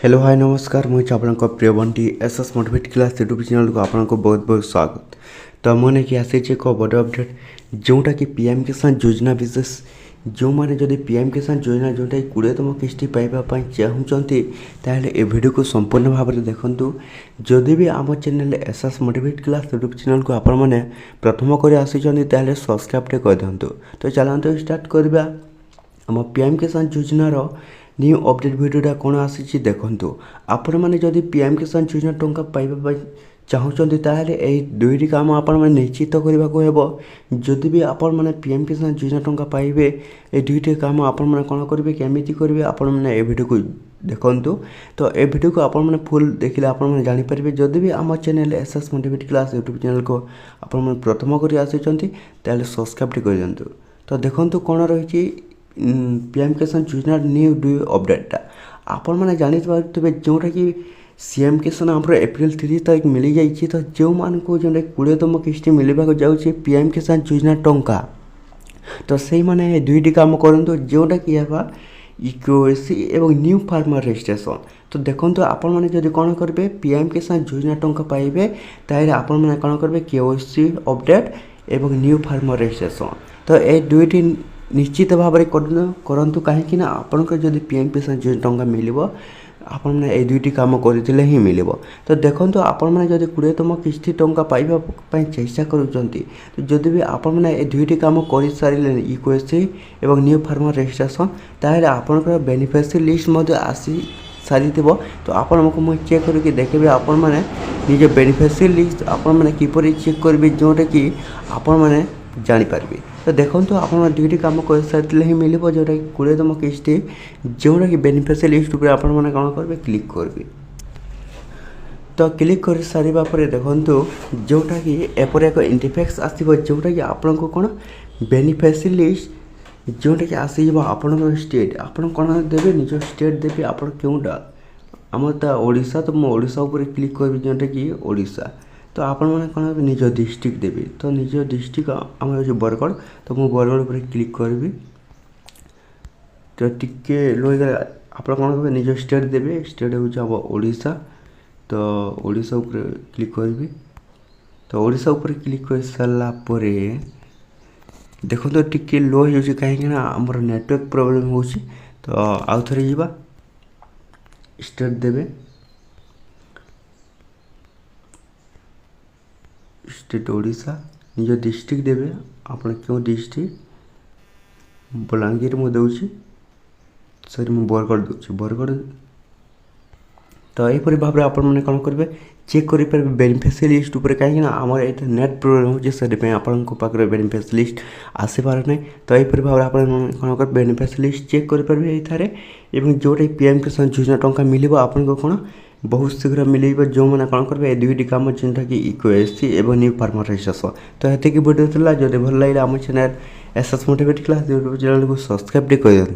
Hello hi नमस्कार मुझे आपको प्रिय Bunty SS motivate class YouTube channel को आपको बहुत बहुत स्वागत। तो मैंने कि आसी एक बड़ अपडेट जोटा कि पीएम किसान योजना विशेष जो मैंने जदि पीएम किसान योजना जोटा कि 20तम किस्ती पाइबा चाहूँगी ताहले ए वीडियो को संपूर्ण भाव में देखूँ। जदि भी आम channel SS motivate class YouTube channel को आपण मैंने प्रथम कर आसी सब्सक्राइब कर दिंतु। तो चलते स्टार्ट करवा आम पीएम किसान योजनार न्यू अपडेट भिडियोटा कौन आसी देखूँ। आपण मैंने जदि पीएम किसान योजना टंका पाइबा चाहूँगी ताहले एई दुईटी काम आपण मैंने निश्चित करने को जदि भी आपण मैंने पीएम किसान योजना टंका पाइबे ए दुईटी काम आपण मैंने कौन करेंगे केमिति करेंगे आपण मैंने ए वीडियो को देखूँ। तो ए वीडियो को आपण मैंने फुल देखिले आपण मैंने जानीपारे जदि भी आम channel SS motivate class YouTube channel को आपण मैंने प्रथम कर आसी ताहले सब्सक्राइब कर दिंतु। तो देखूँ कौन रही पीएम किसान योजनार न्यू ड्यू अपडेटा आपण मैंने जानीपारे जोटा कि सीएम किसान आम एप्रिल 30 तारीख मिल जाइए। तो जो मान को जो 20तम किस्ती मिलवा जाऊँगी पीएम किसान योजना टंका तो से मैंने दुईटी काम करूँ जोटा कि इक्वेसी एवं न्यू फार्मर रजिस्ट्रेशन। तो देखो आपण मैंने जब कौन करेंगे पीएम किसान योजना टंका पाइबे ताहले आपण मैंने कौन करेंगे केवाईसी अपडेट एवं न्यू फार्मर रजिस्ट्रेशन। तो ये दुईटी निश्चित भाव में करूँ कहीं आपंकर जब पीएम किसान योजना टंका मिल आपण मैंने ये दुईटी काम करते ही मिल। तो देखो आपण मैंने जब 20तम किस्ती टंका पाइबा चेष्टा करुँच तो जदि भी आपण मैंने ये दुईटी काम कर सारे इक्वेसी एवं न्यू फार्मर रजिस्ट्रेशन ताहले आपंकर बेनिफिशियरी लिस्ट आसी सारी थी। तो आपण मुझे चेक करके देखे आपण मैंने निज बेनिफिशियरी लिस्ट आपण मैंने किपर चेक करेंगे जोटा कि आपण मैंने जानीपारे। तो देखो आप दुईटी काम कर सारे ही मिल जोटा कि 20तम किस्ती जोटा कि बेनिफिशियरी लिस्ट पर आपण मैंने कौन करेंगे क्लिक करेंगे। तो क्लिक कर सारा पर देखो जोटा कि एपर एक इंटरफेस आसो जोटा कि आपन को कौन बेनिफिशियरी लिस्ट जोटा कि आसीज आपण स्टेट आपन कौन देवे निज स्टेट देवे आप क्योंटा आम तो ओडिशा। तो मुझे ओडिशा उपर क्लिक करी जोटा कि ओडिशा। तो आपण मैंने कौन निज डिस्ट्रिक्ट देवी तो निज डिस्ट्रिक्ट आम हो बरगढ़। तो मुझे बरगढ़ पर क्लिक करी तो टिके लगे आप कौन करेंगे निज स्टेट देवे स्टेट हूँ ओडिशा। तो ओडिशा उपर क्लिक करी तो ओडिशा उपर क्लिक कर सारापर देखो तो टिके लो हो कहीं आमर नेटवर्क प्रोब्लेम हो। तो आउ थे जा स्टेट देवे स्टेट ओडिशा निज डिस्ट्रिक्ट देवे आप क्यों डिस्ट्रिक्ट बलांगीर मुझे दूसरी सॉरी मुझे बरगढ़ दूसरी बरगढ़। तो यहीपर भाव में आपण मैंने कौन करेंगे चेक करेंगे बेनिफिशियरी लिस्ट उपर कहीं आमर ये नेट प्रोब्लेम हो से आपंकर बेनिफिशियरी लिस्ट आसपार ना। तो यहीपर भाव में आप कौन कर बेनिफिशियरी लिस्ट चेक करेंगे ये जोटा पीएम किसान योजना टंका मिल आपन कौन बहुत शीघ्र मिल जो मैंने कौन करेंगे दुईटी काम जोटा कि इक्वेसी एवं न्यू फार्मर रजिस्ट्रेशन। तो ये वीडियो था जब भल लगे आम channel SS motivate class YouTube channel को सब्सक्राइब कर दिखाँ।